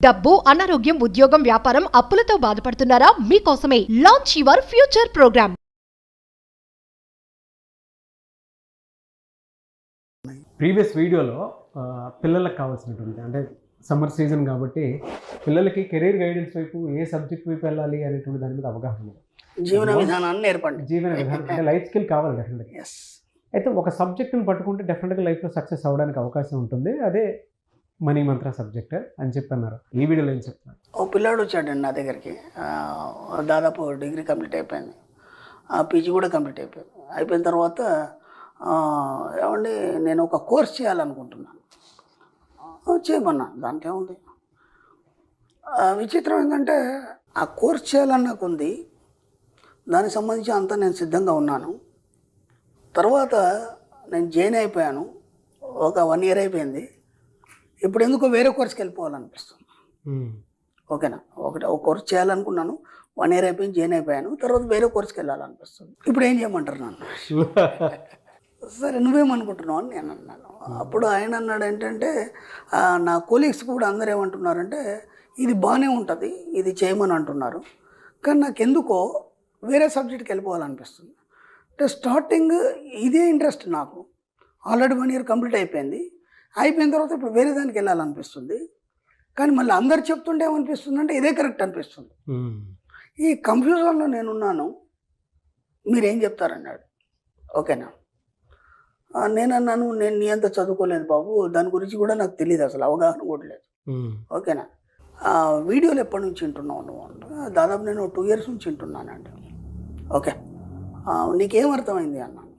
డబ్బు, అనారోగ్యం, ఉద్యోగం, వ్యాపారం, అప్పులతో బాధపడుతున్నారా? మీకోసమే launch your future program. Previous వీడియోలో పిల్లలకు కావాల్సినటువంటి అంటే సమ్మర్ సీజన్ కాబట్టి పిల్లలకి కెరీర్ గైడెన్స్ వైపు ఏ సబ్జెక్ట్ వైపు వెళ్ళాలి అనేటువంటి దాని మీద అవగాహన ఉంది. జీవన విధానాన్ని నేర్పండి. జీవన విధానం అంటే లైఫ్ స్కిల్ కావాలి డెఫినెట్గా. అయితే ఒక సబ్జెక్ట్ని పట్టుకుంటే డెఫినెట్గా లైఫ్లో సక్సెస్ అవ్వడానికి అవకాశం ఉంటుంది. అదే మనీ మంత్ర సబ్జెక్ట్ అని చెప్పి అన్నారు. ఈ వీడియోలో ఏం చెప్తున్నారు? ఓ పిల్లాడు వచ్చాడండి నా దగ్గరికి. దాదాపు డిగ్రీ కంప్లీట్ అయిపోయింది, పీజీ కూడా కంప్లీట్ అయిపోయింది. అయిపోయిన తర్వాత ఏమండి నేను ఒక కోర్స్ చేయాలనుకుంటున్నాను. చేయమన్నా, దాంట్లో ఏముంది. విచిత్రం ఏంటంటే ఆ కోర్స్ చేయాలని నాకు ఉంది, దానికి సంబంధించి అంతా నేను సిద్ధంగా ఉన్నాను. తర్వాత నేను జాయిన్ అయిపోయాను, ఒక 1 year అయిపోయింది. ఇప్పుడు ఎందుకో వేరే కోర్స్కి వెళ్ళిపోవాలనిపిస్తుంది. ఓకేనా, ఒక కోర్స్ చేయాలనుకున్నాను, 1 year అయిపోయింది, జాయిన్ అయిపోయాను. తర్వాత వేరే కోర్స్కి వెళ్ళాలనిపిస్తుంది. ఇప్పుడు ఏం చేయమంటారు నన్ను? సరే నువ్వేమనుకుంటున్నావు అని నేను అన్నాను. అప్పుడు ఆయన అన్నాడు ఏంటంటే, నా కొలీగ్స్ కూడా అందరూ ఏమంటున్నారంటే ఇది బాగానే ఉంటుంది, ఇది చేయమని అంటున్నారు, కానీ నాకు ఎందుకో వేరే సబ్జెక్ట్కి వెళ్ళిపోవాలనిపిస్తుంది. అంటే స్టార్టింగ్ ఇదే ఇంట్రెస్ట్ నాకు. ఆల్రెడీ 1 year కంప్లీట్ అయిపోయింది. అయిపోయిన తర్వాత ఇప్పుడు వేరే దానికి వెళ్ళాలనిపిస్తుంది. కానీ మళ్ళీ అందరు చెప్తుంటే ఏమనిపిస్తుంది అంటే ఇదే కరెక్ట్ అనిపిస్తుంది. ఈ కన్ఫ్యూజన్లో నేనున్నాను, మీరేం చెప్తారన్నాడు. ఓకేనా, నేను అన్నాను, నేను నీ అంత చదువుకోలేదు బాబు, దాని గురించి కూడా నాకు తెలియదు, అసలు అవగాహన కూడా లేదు. ఓకేనా, వీడియోలు ఎప్పటి నుంచి వింటున్నావు నువ్వు? దాదాపు నేను 2 years నుంచి వింటున్నానండి. ఓకే, నీకేం అర్థమైంది అన్నాను.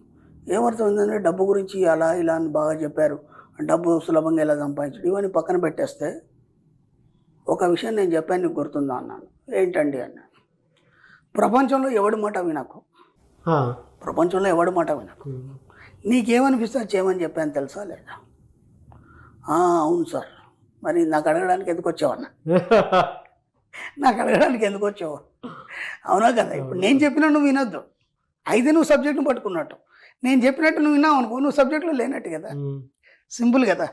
ఏమర్థమైందంటే డబ్బు గురించి అలా ఇలా అని బాగా చెప్పారు, డబ్బు సులభంగా ఎలా సంపాదించడం ఇవన్నీ పక్కన పెట్టేస్తే ఒక విషయం నేను చెప్పాను, నీకు గుర్తుందా అన్నాను. ఏంటండి అన్నాను. ప్రపంచంలో ఎవడి మాట వినకు, ప్రపంచంలో ఎవడి మాట వినకు, నీకేమనిపిస్తే చేయమని చెప్పాను తెలుసా లేదా? అవును సార్, మరి నాకు అడగడానికి ఎందుకు వచ్చావన్నా? నాకు అడగడానికి ఎందుకు వచ్చావు? అవునా కదా, ఇప్పుడు నేను చెప్పినా నువ్వు వినొద్దు, అయితే నువ్వు సబ్జెక్ట్ను పట్టుకున్నట్టు. నేను చెప్పినట్టు నువ్వు విన్నావు అనుకో, నువ్వు సబ్జెక్టులో లేనట్టు కదా. సింపుల్ కదా.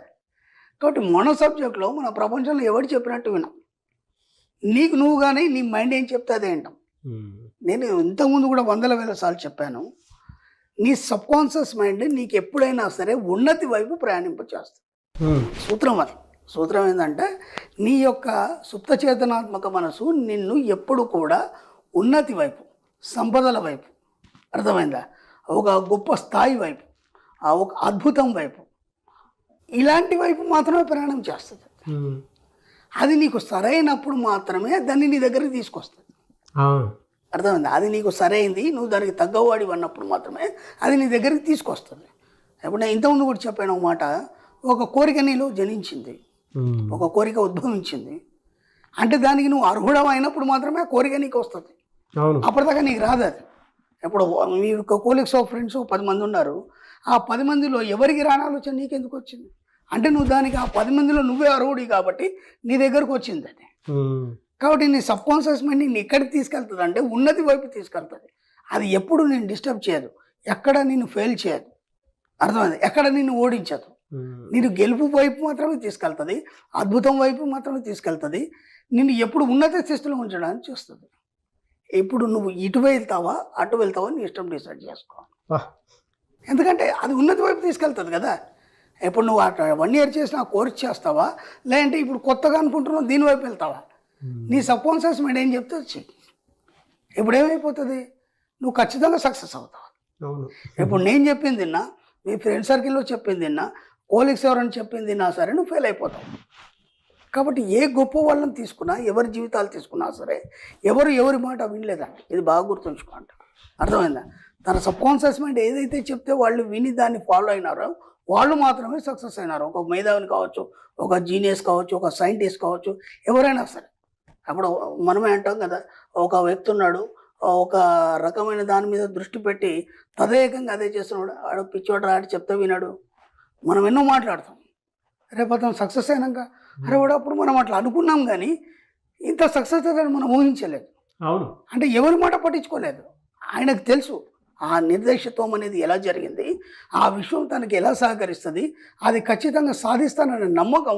కాబట్టి మన సబ్జెక్ట్లో మన ప్రపంచంలో ఎవరు చెప్పినట్టు వినాం. నీకు నువ్వు కానీ నీ మైండ్ ఏం చెప్తే అదే వింటాం. నేను ఇంతకుముందు కూడా 100,000 సార్లు చెప్పాను, నీ సబ్కాన్షియస్ మైండ్ నీకు ఎప్పుడైనా సరే ఉన్నతి వైపు ప్రయాణింపచేస్తుంది. సూత్రం అది. సూత్రం ఏంటంటే నీ యొక్క సుప్త చేతనాత్మక మనసు నిన్ను ఎప్పుడు కూడా ఉన్నతి వైపు, సంపదల వైపు, అర్థమైందా, ఒక గొప్ప స్థాయి వైపు, ఒక అద్భుతం వైపు, ఇలాంటి వైపు మాత్రమే ప్రయాణం చేస్తుంది. అది నీకు సరైనప్పుడు మాత్రమే దాన్ని నీ దగ్గరికి తీసుకొస్తుంది. అర్థమైంది? అది నీకు సరైంది, నువ్వు దానికి తగ్గవాడి అన్నప్పుడు మాత్రమే అది నీ దగ్గరికి తీసుకొస్తుంది. ఇప్పుడు నేను ఇంతకుముందు కూడా చెప్పాను ఒక మాట, ఒక కోరిక నీలో జనించింది, ఒక కోరిక ఉద్భవించింది అంటే దానికి నువ్వు అర్హుడవు అయినప్పుడు మాత్రమే ఆ కోరిక నీకు వస్తుంది. అప్పటిదాకా నీకు రాదు అది. ఇప్పుడు మీ కోలీగ్స్ ఆఫ్ ఫ్రెండ్స్ 10 మంది ఉన్నారు, ఆ 10 మందిలో ఎవరికి రాని ఆలోచన నీకెందుకు వచ్చింది అంటే నువ్వు దానికి ఆ 10 మందిలో నువ్వే అర్హుడి కాబట్టి నీ దగ్గరకు వచ్చింది అది. కాబట్టి నీ సబ్కాన్షియస్ మైండ్ నిన్ను ఎక్కడికి తీసుకెళ్తుంది అంటే ఉన్నతి వైపు తీసుకెళ్తుంది. అది ఎప్పుడు నేను డిస్టర్బ్ చేయదు, ఎక్కడ నిన్ను ఫెయిల్ చేయదు, అర్థమైంది, ఎక్కడ నిన్ను ఓడించదు. నేను గెలుపు వైపు మాత్రమే తీసుకెళ్తుంది, అద్భుతం వైపు మాత్రమే తీసుకెళ్తుంది, నిన్ను ఎప్పుడు ఉన్నత స్థితిలో ఉంచడానికి చూస్తుంది. ఇప్పుడు నువ్వు ఇటు వెళ్తావా అటు వెళ్తావా నీ ఇష్టం డిసైడ్ చేసుకో. ఎందుకంటే అది ఉన్నతి వైపు తీసుకెళ్తుంది కదా. ఇప్పుడు నువ్వు 1 year చేసిన కోర్స్ చేస్తావా, లేదంటే ఇప్పుడు కొత్తగా అనుకుంటున్నావు దీనివైపు వెళ్తావా? నీ సబ్కాన్షియస్ మైండ్ ఏం చెప్తే వచ్చి ఇప్పుడు ఏమైపోతుంది, నువ్వు ఖచ్చితంగా సక్సెస్ అవుతావు. ఇప్పుడు నేను చెప్పింది తిన్నా, మీ ఫ్రెండ్ సర్కిల్లో చెప్పింది తిన్నా, కోలీగ్స్ ఎవరైనా చెప్పింది తిన్నా సరే నువ్వు ఫెయిల్ అయిపోతావు. కాబట్టి ఏ గొప్ప వాళ్ళని తీసుకున్నా, ఎవరి జీవితాలు తీసుకున్నా సరే ఎవరి మాట వినలేదండి. ఇది బాగా గుర్తుంచుకోండి, అర్థమైందా? తన సబ్కాన్షియస్ మైండ్ ఏదైతే చెప్తే వాళ్ళు విని దాన్ని ఫాలో అయినారో వాళ్ళు మాత్రమే సక్సెస్ అయినారు. ఒక మేధావిని కావచ్చు, ఒక జీనియస్ కావచ్చు, ఒక సైంటిస్ట్ కావచ్చు, ఎవరైనా సరే. అప్పుడు మనమే అంటాం కదా, ఒక వ్యక్తి ఉన్నాడు, ఒక రకమైన దాని మీద దృష్టి పెట్టి తదేకంగా అదే చేస్తున్నాడు, ఆడు పిచ్చోడు రాడు చెప్తే వినాడు. మనం ఎన్నో మాట్లాడతాం, రేపు అతను సక్సెస్ అయినాక అరే వాడు అప్పుడు మనం అట్లా అనుకున్నాం కానీ ఇంత సక్సెస్ అవుతాడని మనం ఊహించలేదు. అవును, అంటే ఎవరి మాట పట్టించుకోలేదు. ఆయనకు తెలుసు ఆ నిర్దేశత్వం అనేది ఎలా జరిగింది, ఆ విశ్వం తనకి ఎలా సహకరిస్తుంది, అది ఖచ్చితంగా సాధిస్తాననే నమ్మకం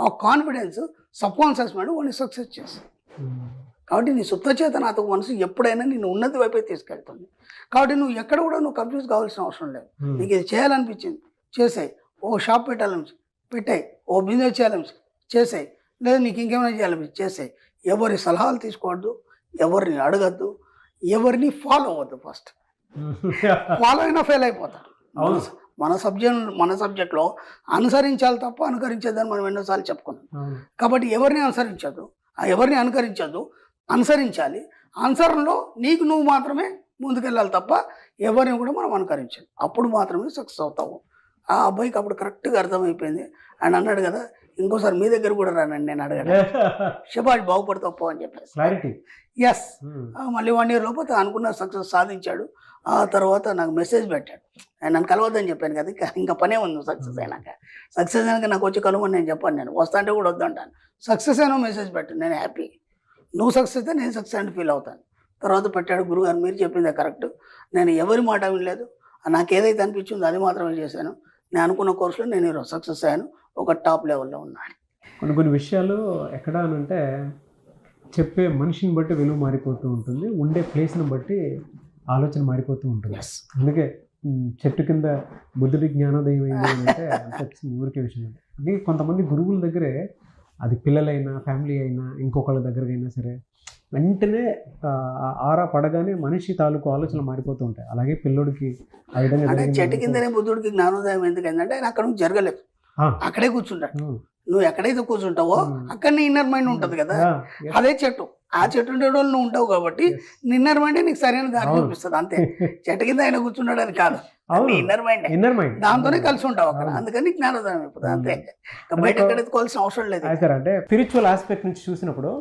ఆ కాన్ఫిడెన్స్ సబ్కాన్షియస్ మైండ్ వాడిని సక్సెస్ చేస్తుంది. కాబట్టి నీ సుప్తచేతనాత్మక మనసు ఎప్పుడైనా నిన్ను ఉన్నతి వైపే తీసుకెళ్తుంది. కాబట్టి నువ్వు ఎక్కడ కూడా నువ్వు కన్ఫ్యూజ్ కావాల్సిన అవసరం లేదు. నీకు ఇది చేయాలనిపించింది చేసాయి, ఓ షాప్ పెట్టాలని పెట్టాయి, ఓ బిజినెస్ చేయాలని చేసాయి, లేదా నీకు ఇంకేమైనా చేయాలని చేసాయి. ఎవరి సలహాలు తీసుకోవద్దు, ఎవరిని అడగద్దు, ఎవరిని ఫాలో అవ్వద్దు. ఫస్ట్ ఫాలో అయినా ఫెయిల్ అయిపోతారు. మన సబ్జెక్ట్లో అనుసరించాలి తప్ప అనుకరించద్దని మనం ఎన్నోసార్లు చెప్పుకున్నాం. కాబట్టి ఎవరిని అనుసరించద్దు, ఎవరిని అనుసరించాలి. అనుసరణలో నీకు నువ్వు మాత్రమే ముందుకెళ్ళాలి తప్ప ఎవరిని కూడా మనం అనుకరించాలి. అప్పుడు మాత్రమే సక్సెస్ అవుతావు. ఆ అబ్బాయికి అప్పుడు కరెక్ట్గా అర్థమైపోయింది. ఆయన అన్నాడు కదా, ఇంకోసారి మీ దగ్గర కూడా రానండి నేను అడగాను, శబాష్ బాగుపడతావు అని చెప్పేసి. ఎస్, మళ్ళీ 1 year లోపు అనుకున్న సక్సెస్ సాధించాడు. ఆ తర్వాత నాకు మెసేజ్ పెట్టాడు. ఆయన నన్ను కలవద్దని చెప్పాను కదా, ఇంకా పనే ఉంది సక్సెస్ అయినాక. సక్సెస్ అయినాక నాకు వచ్చి కలవని నేను చెప్పాను, నేను వస్తా అంటే కూడా వద్దంటాను. సక్సెస్ అయినా మెసేజ్ పెట్టాను, నేను హ్యాపీ. నువ్వు సక్సెస్ అయితే నేను సక్సెస్ అని ఫీల్ అవుతాను. తర్వాత పెట్టాడు, గురుగారు మీరు చెప్పిందే కరెక్ట్, నేను ఎవరి మాట వినలేదు, నాకు ఏదైతే అనిపించిందో అది మాత్రమే చేశాను. నేను అనుకున్న కోర్సులో నేను ఈరోజు సక్సెస్ అయ్యాను, ఒక టాప్ లెవెల్లో ఉన్నాను. కొన్ని విషయాలు ఎక్కడ అనంటే చెప్పే మనిషిని బట్టి విలువ మారిపోతూ ఉంటుంది, ఉండే ప్లేస్ని బట్టి ఆలోచన మారిపోతూ ఉంటుంది. అందుకే చెట్టు కింద బుద్ధుడి జ్ఞానోదయం అయింది అంటే అంత ఊరికే విషయం. అది కొంతమంది గురువుల దగ్గరే, అది పిల్లలైనా ఫ్యామిలీ అయినా ఇంకొకళ్ళ దగ్గరకైనా సరే, వెంటనే ఆరా పడగానే మనిషి తాలూకు ఆలోచనలు మారిపోతూ ఉంటాయి. అలాగే పిల్లోడికి ఆ విధంగా అంటే చెట్టు కిందనే బుద్ధుడికి జ్ఞానోదయం ఎందుకంటే ఆయన అక్కడ నుంచి జరగలేదు, అక్కడే కూర్చుంటాడు. నువ్వు ఎక్కడైతే కూర్చుంటావో అక్కడనే ఇన్నర్ మైండ్ ఉంటుంది కదా, అదే చెట్టు. ఆ చెట్టు ఉండే వాళ్ళు నువ్వు ఉంటావు కాబట్టి ఇన్నర్ మైండ్ నీకు సరైన దారి చూపిస్తుంది అంతే. చెట్టు కింద ఆయన కూర్చున్నాడు అని కాదు, ఇన్నర్ మైండ్ దాంతోనే కలిసి ఉంటావు అక్కడ, అందుకని జ్ఞానోదయం అయిపోతుంది అంతే. బయట ఎక్కడెత్తుకోవాల్సిన అవసరం లేదు. అంటే స్పిరిచువల్ ఆస్పెక్ట్ నుంచి చూసినప్పుడు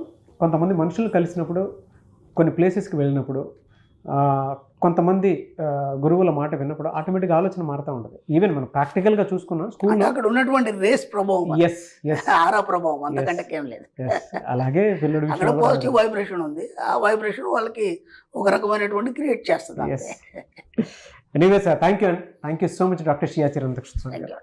కొంతమంది మనుషులు కలిసినప్పుడు, కొన్ని ప్లేసెస్కి వెళ్ళినప్పుడు, కొంతమంది గురువుల మాట విన్నప్పుడు ఆటోమేటిక్గా ఆలోచన మారుతూ ఉంటుంది. ఈవెన్ మనం ప్రాక్టికల్గా చూసుకున్నాం స్కూల్లో అక్కడ ఉన్నటువంటి రేస్ ప్రభావం, ఆరా ప్రభావం, అంతకంటే ఏం లేదు. అలాగే అక్కడ పాజిటివ్ వైబ్రేషన్ ఉంది, ఆ వైబ్రేషన్ వాళ్ళకి ఒక రకమైనటువంటి క్రియేట్ చేస్తుంది. Anyway sir, thank you so much doctor Shri Acharya.